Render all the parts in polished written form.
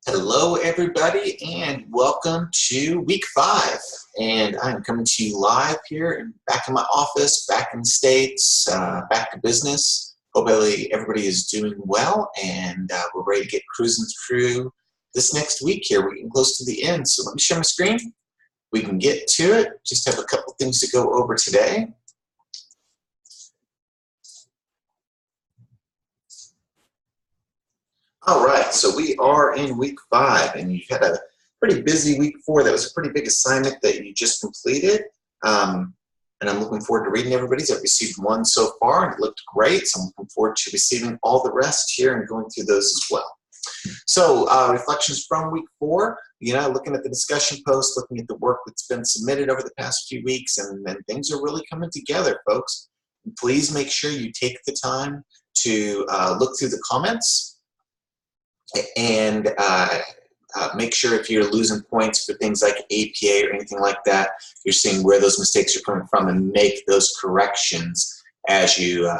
Hello, everybody, and welcome to week 5. And I'm coming to you live here and back in my office, back in the States, back to business. Hopefully, everybody is doing well, and we're ready to get cruising through this next week here. We're getting close to the end, so let me share my screen. We can get to it. Just have a couple things to go over today. All right, so we are in week 5, and you've had a pretty busy week 4. That was a pretty big assignment that you just completed, and I'm looking forward to reading everybody's. I've received one so far, and it looked great, so I'm looking forward to receiving all the rest here and going through those as well. So reflections from week 4, looking at the discussion post, looking at the work that's been submitted over the past few weeks, and things are really coming together, folks. Please make sure you take the time to look through the comments and make sure if you're losing points for things like APA or anything like that, you're seeing where those mistakes are coming from and make those corrections as you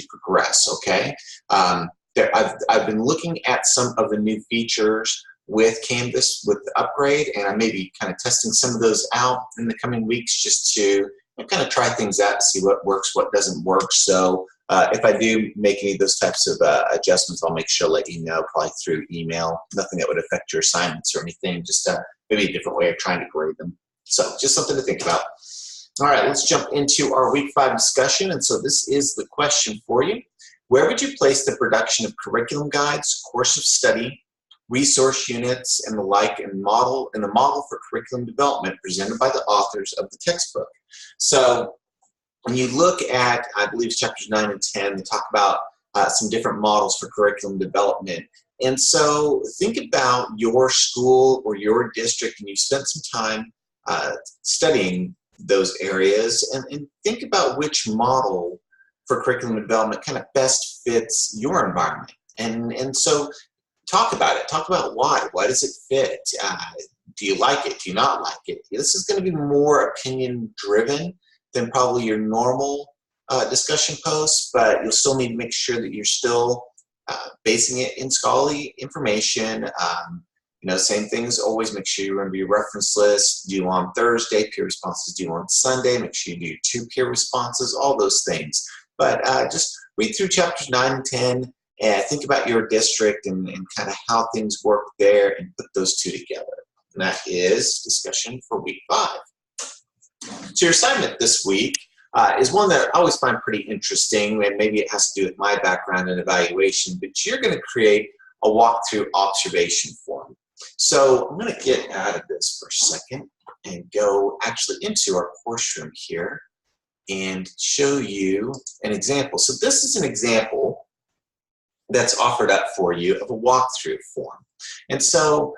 progress. Okay. I've been looking at some of the new features with Canvas with the upgrade, and I may be kind of testing some of those out in the coming weeks just to kind of try things out to see what works, what doesn't work. So if I do make any of those types of adjustments, I'll make sure to let you know, probably through email. Nothing that would affect your assignments or anything, just maybe a different way of trying to grade them. So just something to think about. All right, let's jump into our week 5 discussion. And so this is the question for you. Where would you place the production of curriculum guides, course of study, resource units, and the like, and the model for curriculum development presented by the authors of the textbook? So when you look at, I believe it's chapters 9 and 10, they talk about some different models for curriculum development. And so think about your school or your district, and you've spent some time studying those areas, and think about which model for curriculum development kind of best fits your environment. And so talk about it. Talk about why. Why does it fit? Do you like it? Do you not like it? This is going to be more opinion-driven than probably your normal discussion posts, but you'll still need to make sure that you're still basing it in scholarly information. Same things, always make sure you remember your reference list, due on Thursday, peer responses due on Sunday, make sure you do 2 peer responses, all those things. But just read through chapters 9 and 10, and think about your district and kind of how things work there, and put those 2 together. And that is discussion for week 5. So your assignment this week is one that I always find pretty interesting, and maybe it has to do with my background in evaluation, but you're going to create a walkthrough observation form. So I'm going to get out of this for a second and go actually into our course room here and show you an example. So this is an example that's offered up for you of a walkthrough form. And so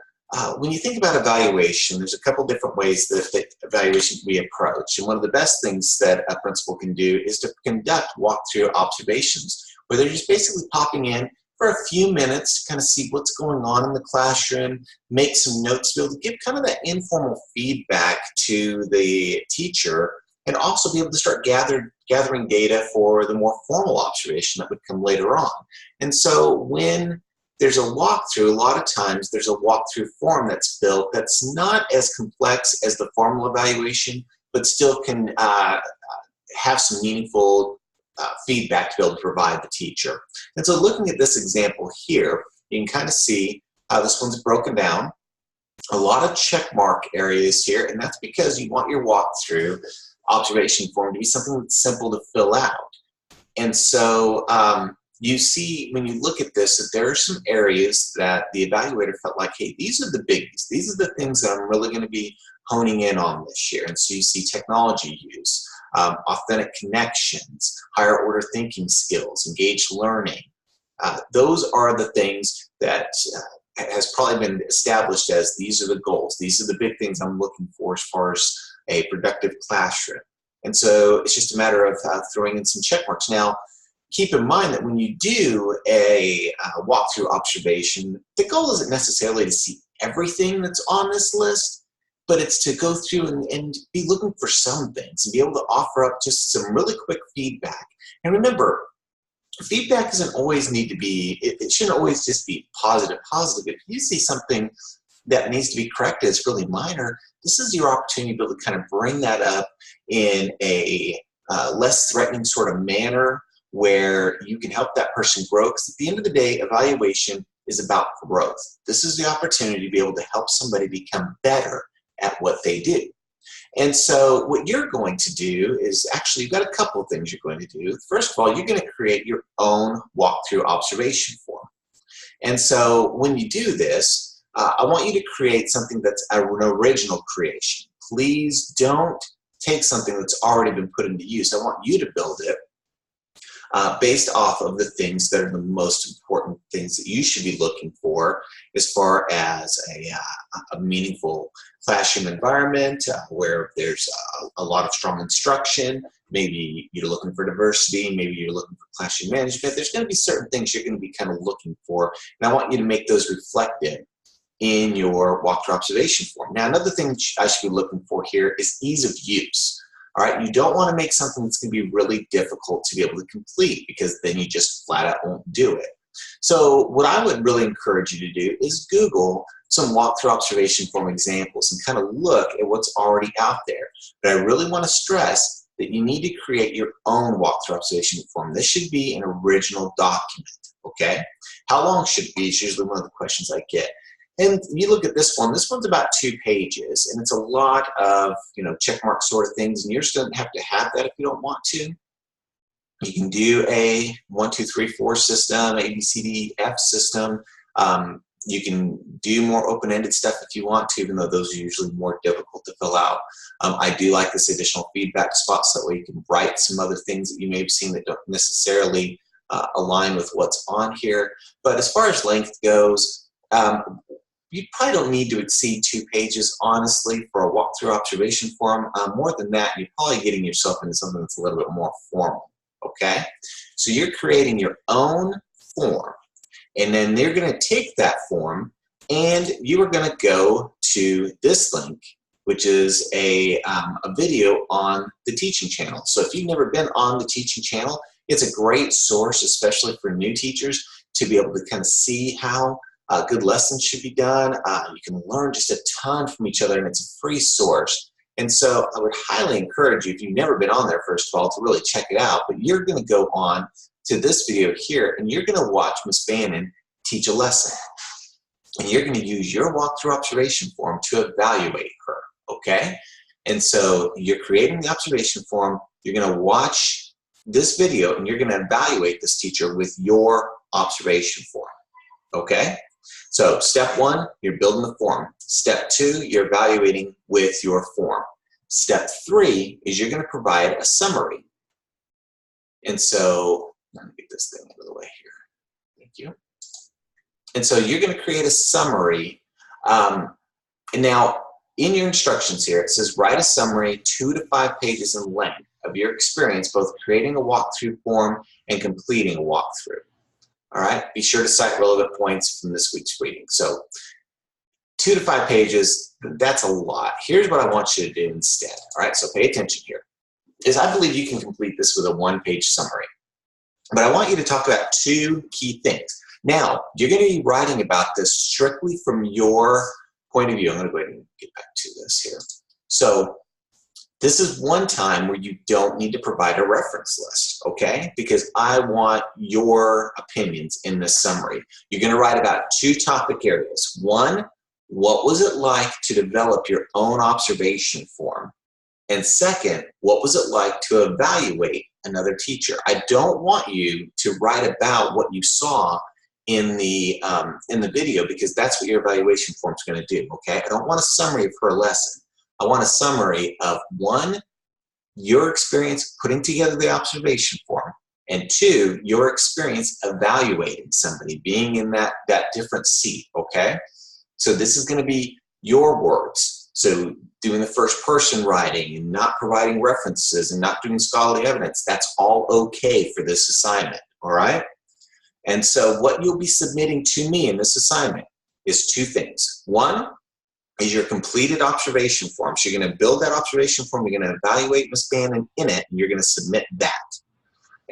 when you think about evaluation, there's a couple different ways that evaluation can be approached. And one of the best things that a principal can do is to conduct walkthrough observations, where they're just basically popping in for a few minutes to kind of see what's going on in the classroom, make some notes, to be able to give kind of that informal feedback to the teacher, and also be able to start gathering data for the more formal observation that would come later on. And so when there's a walkthrough, a lot of times there's a walkthrough form that's built that's not as complex as the formal evaluation, but still can have some meaningful feedback to be able to provide the teacher. And so looking at this example here, you can kind of see how this one's broken down. A lot of check mark areas here, and that's because you want your walkthrough observation form to be something that's simple to fill out. And so you see, when you look at this, that there are some areas that the evaluator felt like, hey, these are the biggies. These are the things that I'm really going to be honing in on this year. And so you see technology use, authentic connections, higher order thinking skills, engaged learning. Those are the things that has probably been established as these are the goals. These are the big things I'm looking for as far as a productive classroom. And so it's just a matter of throwing in some check marks. Now, keep in mind that when you do a walkthrough observation, the goal isn't necessarily to see everything that's on this list, but it's to go through and be looking for some things and be able to offer up just some really quick feedback. And remember, feedback doesn't always need to be, it shouldn't always just be positive. If you see something that needs to be corrected, it's really minor, this is your opportunity to be able to kind of bring that up in a less threatening sort of manner where you can help that person grow. Because at the end of the day, evaluation is about growth. This is the opportunity to be able to help somebody become better at what they do. And so what you're going to do is actually, you've got a couple of things you're going to do. First of all, you're going to create your own walkthrough observation form. And so when you do this, I want you to create something that's an original creation. Please don't take something that's already been put into use. I want you to build it based off of the things that are the most important things that you should be looking for as far as a meaningful classroom environment where there's a lot of strong instruction. Maybe you're looking for diversity, maybe you're looking for classroom management. There's going to be certain things you're going to be kind of looking for, and I want you to make those reflected in your walkthrough observation form. Now, another thing I should be looking for here is ease of use. All right, you don't want to make something that's going to be really difficult to be able to complete, because then you just flat out won't do it. So what I would really encourage you to do is Google some walkthrough observation form examples and kind of look at what's already out there. But I really want to stress that you need to create your own walkthrough observation form. This should be an original document, okay? How long should it be is usually one of the questions I get. And you look at this one, this one's about 2 pages, and it's a lot of, check mark sort of things, and yours doesn't have to have that if you don't want to. You can do a 1, 2, 3, 4 system, A, B, C, D, F system. You can do more open-ended stuff if you want to, even though those are usually more difficult to fill out. I do like this additional feedback spot, so that way you can write some other things that you may have seen that don't necessarily align with what's on here. But as far as length goes, you probably don't need to exceed 2 pages, honestly, for a walkthrough observation form. More than that, you're probably getting yourself into something that's a little bit more formal, okay? So you're creating your own form, and then they're going to take that form, and you are going to go to this link, which is a video on the teaching channel. So if you've never been on the teaching channel, it's a great source, especially for new teachers, to be able to kind of see how good lessons should be done. You can learn just a ton from each other, and it's a free source. And so I would highly encourage you, if you've never been on there, first of all, to really check it out. But you're going to go on to this video here, and you're going to watch Ms. Bannon teach a lesson. And you're going to use your walkthrough observation form to evaluate her, okay? And so you're creating the observation form, you're going to watch this video, and you're going to evaluate this teacher with your observation form, okay? So step 1, you're building the form. Step 2, you're evaluating with your form. Step 3 is you're going to provide a summary. And so, let me get this thing out of the way here. Thank you. And so you're going to create a summary. And now, in your instructions here, it says write a summary 2 to 5 pages in length of your experience, both creating a walkthrough form and completing a walkthrough. All right, be sure to cite relevant points from this week's reading. So 2 to 5 pages, that's a lot. Here's what I want you to do instead. All right, so pay attention here. I believe you can complete this with a 1-page summary. But I want you to talk about 2 key things. Now, you're going to be writing about this strictly from your point of view. I'm going to go ahead and get back to this here. So this is one time where you don't need to provide a reference list, okay? Because I want your opinions in this summary. You're going to write about 2 topic areas. 1, what was it like to develop your own observation form? And 2nd, what was it like to evaluate another teacher? I don't want you to write about what you saw in the video, because that's what your evaluation form is going to do, okay? I don't want a summary of her lesson. I want a summary of 1, your experience putting together the observation form, and 2, your experience evaluating somebody, being in that different seat, okay? So this is going to be your words. So doing the first person writing and not providing references and not doing scholarly evidence, that's all okay for this assignment, all right? And so what you'll be submitting to me in this assignment is 2 things. 1 is your completed observation form. So you're going to build that observation form, you're going to evaluate Ms. Bannon in it, and you're going to submit that.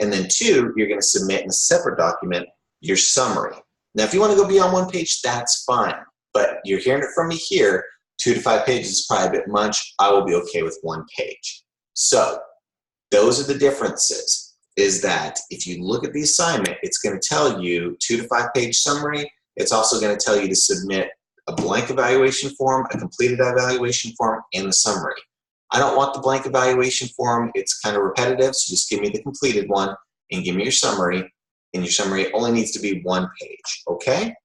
And then 2, you're going to submit in a separate document your summary. Now, if you want to go beyond 1 page, that's fine. But you're hearing it from me here, 2 to 5 pages is probably a bit much. I will be okay with 1 page. So those are the differences, is that if you look at the assignment, it's going to tell you 2 to 5 page summary. It's also going to tell you to submit a blank evaluation form, a completed evaluation form, and the summary. I don't want the blank evaluation form. It's kind of repetitive, so just give me the completed one and give me your summary. And your summary only needs to be 1 page, okay?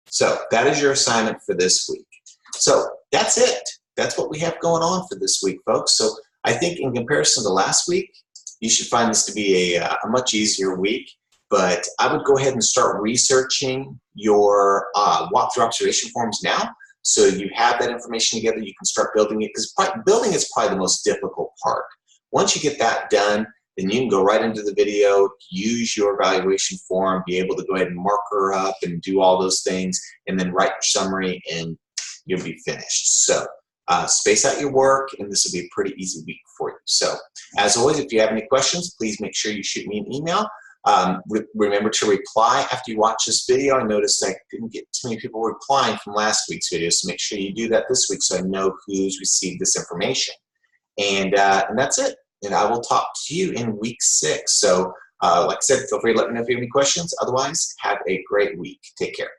So that is your assignment for this week. So that's it. That's what we have going on for this week, folks. So I think in comparison to last week, you should find this to be a much easier week. But I would go ahead and start researching your walkthrough observation forms now. So you have that information together, you can start building it, because building is probably the most difficult part. Once you get that done, then you can go right into the video, use your evaluation form, be able to go ahead and marker up and do all those things, and then write your summary, and you'll be finished. So space out your work, and this will be a pretty easy week for you. So as always, if you have any questions, please make sure you shoot me an email. Remember to reply after you watch this video. I noticed I didn't get too many people replying from last week's video, so make sure you do that this week so I know who's received this information. And that's it. And I will talk to you in week 6. So like I said, feel free to let me know if you have any questions. Otherwise, have a great week. Take care.